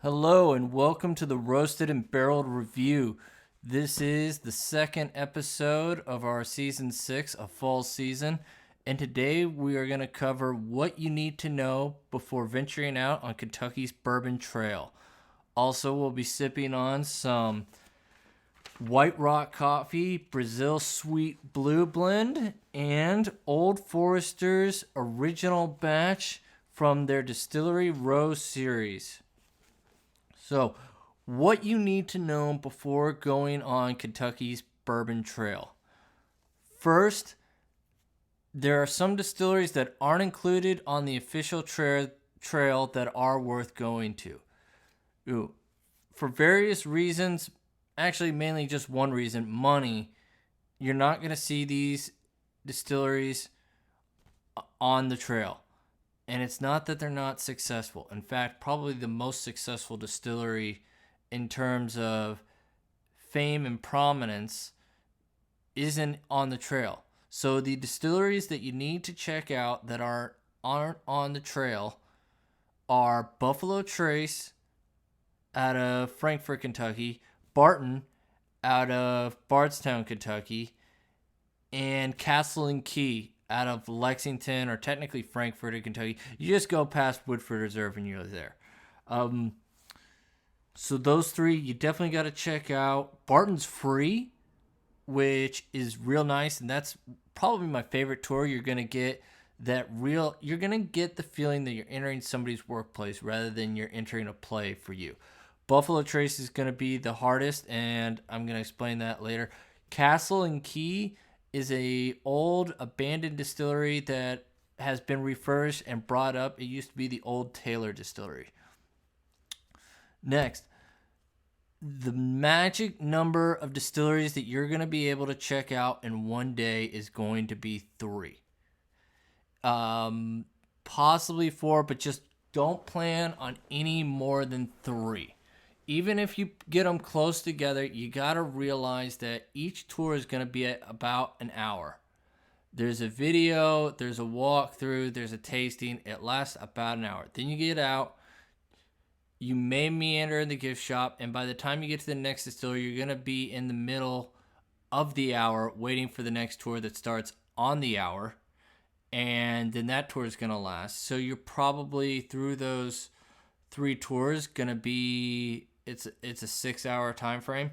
Hello and welcome to the Roasted and Barreled Review. This is the second episode of our season 6 of fall season, and today we are going to cover what you need to know before venturing out on Kentucky's Bourbon Trail. Also, we'll be sipping on some White Rock Coffee, Brazil Sweet Blue Blend, and Old Forester's Original Batch from their Distillery Rose series. So, what you need to know before going on Kentucky's Bourbon Trail. First, there are some distilleries that aren't included on the official trail that are worth going to. For various reasons, actually mainly just one reason, money, you're not going to see these distilleries on the trail. And it's not that they're not successful. In fact, probably the most successful distillery in terms of fame and prominence isn't on the trail. So the distilleries that you need to check out that aren't on the trail are Buffalo Trace out of Frankfort, Kentucky, Barton out of Bardstown, Kentucky, and Castle and Key out of Lexington, or technically Frankfort, Kentucky. You just go past Woodford Reserve and you're there. So those three you definitely got to check out. Barton's free, which is real nice, and that's probably my favorite tour. You're gonna get you're gonna get the feeling that you're entering somebody's workplace rather than you're entering a play for you. Buffalo Trace is gonna be the hardest, and I'm gonna explain that later. Castle and Key is a old abandoned distillery that has been refurbished and brought up. It used to be the old Taylor Distillery. Next, the magic number of distilleries that you're going to be able to check out in one day is going to be 3. Possibly 4, but just don't plan on any more than 3. Even if you get them close together, you got to realize that each tour is going to be at about an hour. There's a video, there's a walkthrough, there's a tasting. It lasts about an hour. Then you get out. You may meander in the gift shop, and by the time you get to the next distillery, you're going to be in the middle of the hour waiting for the next tour that starts on the hour. And then that tour is going to last. So you're probably through those 3 tours going to be... It's a 6-hour time frame.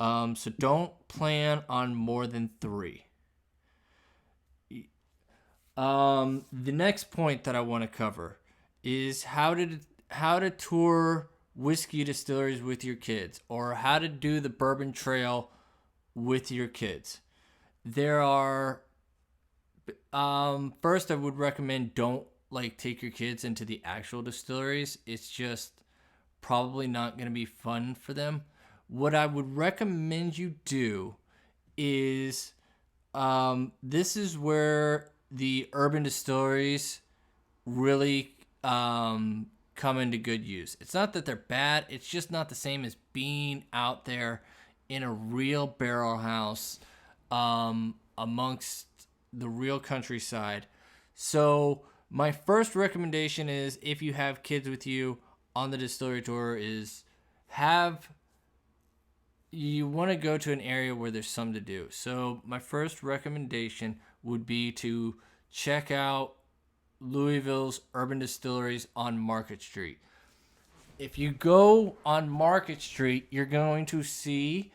So don't plan on more than 3. The next point that I want to cover is how to tour whiskey distilleries with your kids, or how to do the Bourbon Trail with your kids. There are... first, I would recommend don't take your kids into the actual distilleries. It's just probably not going to be fun for them. What I would recommend you do is, this is where the urban distilleries really come into good use. It's not that they're bad, it's just not the same as being out there in a real barrel house amongst the real countryside. So my first recommendation is, if you have kids with you on the distillery tour, is you want to go to an area where there's something to do. So my first recommendation would be to check out Louisville's urban distilleries on Market Street. If you go on Market Street, you're going to see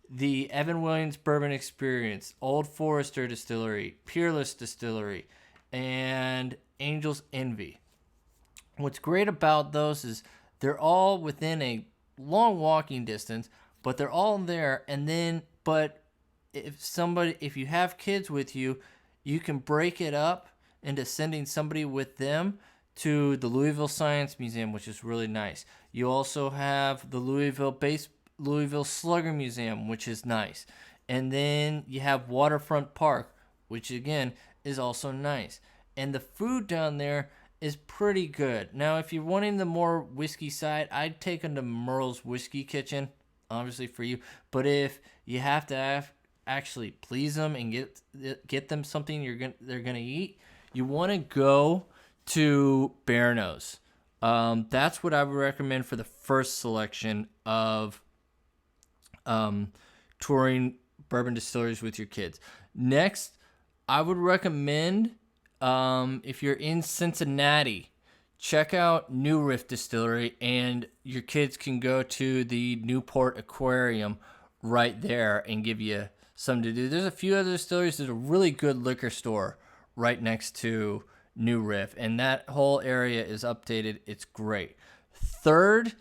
the Evan Williams Bourbon Experience, Old Forester Distillery, Peerless Distillery, and Angel's Envy. What's great about those is they're all within a long walking distance, but they're all there. But if you have kids with you, you can break it up into sending somebody with them to the Louisville Science Museum, which is really nice. You also have the Louisville Slugger Museum, which is nice. And then you have Waterfront Park, which again is also nice. And the food down there is pretty good. Now, if you're wanting the more whiskey side, I'd take them to Merle's Whiskey Kitchen, obviously for you. But if you have to actually please them and get them something they're gonna eat, you want to go to Bear Nose. That's what I would recommend for the first selection of touring bourbon distilleries with your kids. Next, I would recommend, if you're in Cincinnati, check out New Rift Distillery, and your kids can go to the Newport Aquarium right there and give you something to do. There's a few other distilleries. There's a really good liquor store right next to New Rift, and that whole area is updated. It's great. Third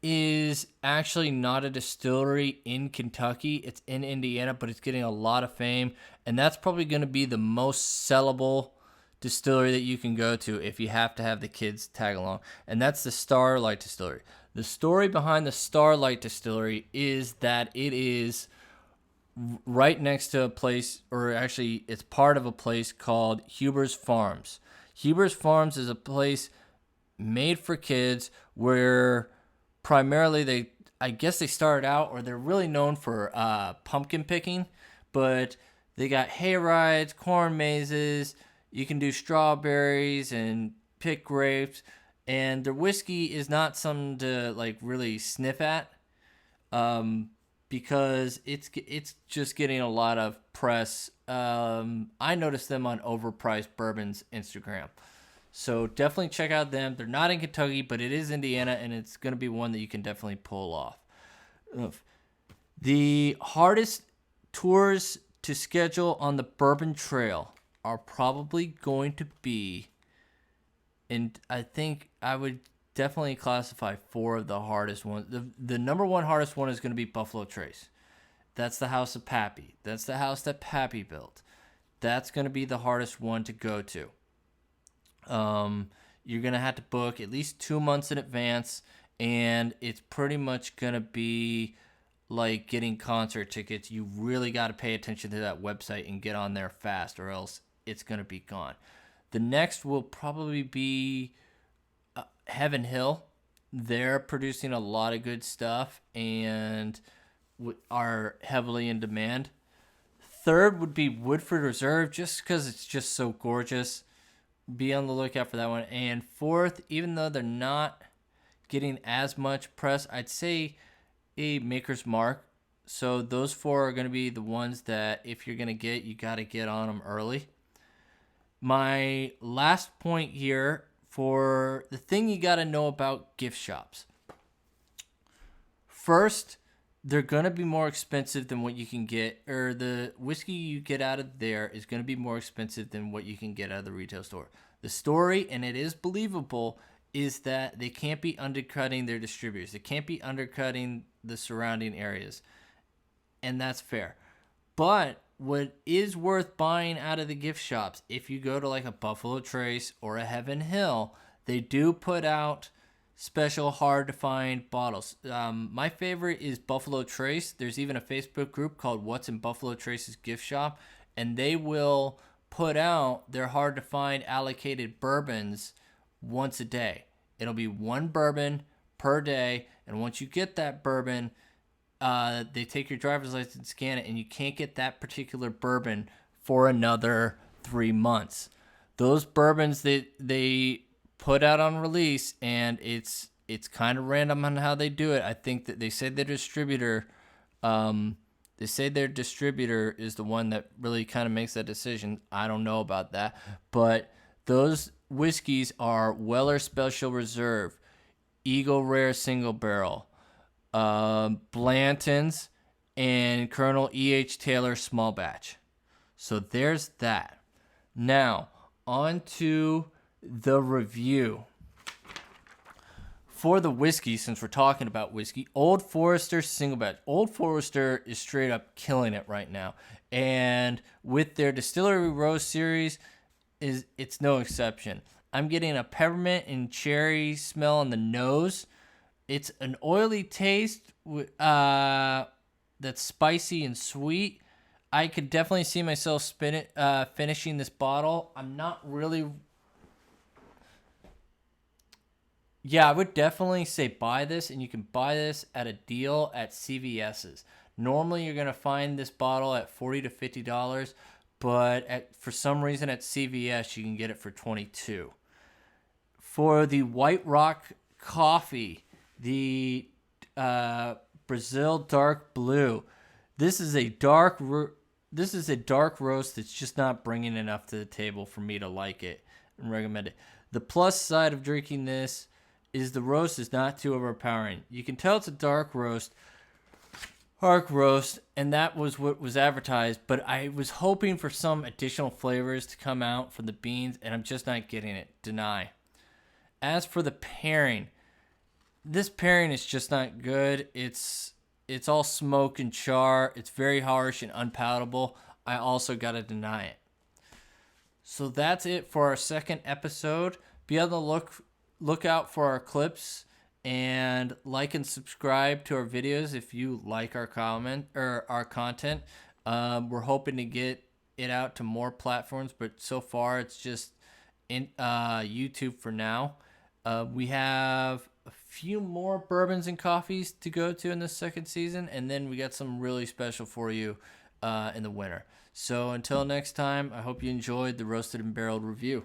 is actually not a distillery in Kentucky. It's in Indiana, but it's getting a lot of fame, and that's probably going to be the most sellable distillery that you can go to if you have to have the kids tag along, and that's the Starlight Distillery. The story behind the Starlight Distillery is that it is right next to a place, or actually it's part of a place called Huber's Farms. Huber's Farms is a place made for kids where primarily I guess they started out, or they're really known for pumpkin picking, but they got hay rides, corn mazes. You can do strawberries and pick grapes, and their whiskey is not something to like really sniff at, because it's just getting a lot of press. I noticed them on Overpriced Bourbon's Instagram. So definitely check out them. They're not in Kentucky, but it is Indiana, and it's going to be one that you can definitely pull off. The hardest tours to schedule on the Bourbon Trail are probably going to be, and I think I would definitely classify 4 of the hardest ones. The number one hardest one is going to be Buffalo Trace. That's the house of Pappy. That's the house that Pappy built. That's going to be the hardest one to go to. You're going to have to book at least 2 months in advance, and it's pretty much going to be like getting concert tickets. You really got to pay attention to that website and get on there fast, or else it's going to be gone. The next will probably be Heaven Hill. They're producing a lot of good stuff and are heavily in demand. Third would be Woodford Reserve, just because it's just so gorgeous. Be on the lookout for that one. And fourth, even though they're not getting as much press, I'd say a Maker's Mark. So those 4 are going to be the ones that if you're going to get, you got to get on them early. My last point here for the thing you got to know about gift shops. First, they're going to be more expensive than what you can get, or the whiskey you get out of there is going to be more expensive than what you can get out of the retail store. The story, and it is believable, is that they can't be undercutting their distributors. They can't be undercutting the surrounding areas, and that's fair. But what is worth buying out of the gift shops, if you go to like a Buffalo Trace or a Heaven Hill, they do put out special hard to find bottles. My favorite is Buffalo Trace. There's even a Facebook group called What's in Buffalo Trace's Gift Shop, and they will put out their hard to find allocated bourbons once a day. It'll be 1 bourbon per day, and once you get that bourbon, they take your driver's license, scan it, and you can't get that particular bourbon for another 3 months. Those bourbons they put out on release, and it's kind of random on how they do it. I think that they say their distributor is the one that really kind of makes that decision. I don't know about that, but those whiskeys are Weller Special Reserve, Eagle Rare Single Barrel, Blanton's, and Colonel E.H. Taylor Small Batch. So there's that. Now, on to the review. For the whiskey, since we're talking about whiskey, Old Forester Single Batch. Old Forester is straight up killing it right now. And with their Distillery Rose series, it's no exception. I'm getting a peppermint and cherry smell on the nose. It's an oily taste that's spicy and sweet. I could definitely see myself finishing this bottle. I'm not really... Yeah, I would definitely say buy this, and you can buy this at a deal at CVS's. Normally, you're going to find this bottle at $40 to $50, but for some reason at CVS, you can get it for $22. For the White Rock coffee, the Brazil Dark Blue. This is a dark roast that's just not bringing enough to the table for me to like it and recommend it. The plus side of drinking this is the roast is not too overpowering. You can tell it's a dark roast, and that was what was advertised, but I was hoping for some additional flavors to come out from the beans, and I'm just not getting it. Deny. As for the pairing, this pairing is just not good. It's all smoke and char. It's very harsh and unpalatable. I also got to deny it. So that's it for our second episode. Be on the lookout for our clips, and like and subscribe to our videos if you like our content. We're hoping to get it out to more platforms, but so far it's just in YouTube for now. We have a few more bourbons and coffees to go to in the second season, and then we got some really special for you in the winter. So until next time, I hope you enjoyed the Roasted and Barreled review.